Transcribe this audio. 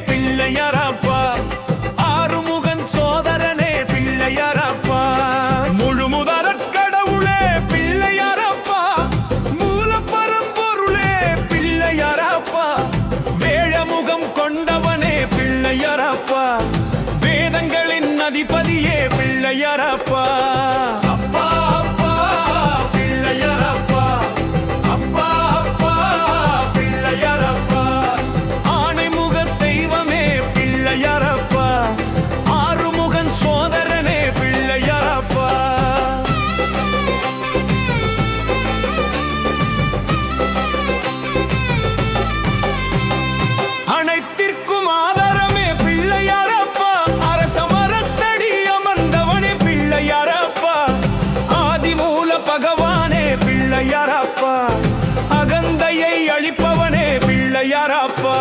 பிள்ளையாரப்பா ஆறுமுகன் சோதரனே பிள்ளையாரப்பா முழுமுதற் கடவுளே பிள்ளையாரப்பா மூலப்பரம்பொருளே பிள்ளையாரப்பா வேழமுகம் கொண்டவனே பிள்ளையாரப்பா வேதங்களின் அதிபதியே பிள்ளையாரப்பா அனைத்திற்கும் ஆதாரமே பிள்ளையாரப்பா அரச மரத்தடி அமர்ந்தவனே பிள்ளையாரப்பா ஆதிமூல பகவானே பிள்ளையாரப்பா அகந்தையை அழிப்பவனே பிள்ளையாரப்பா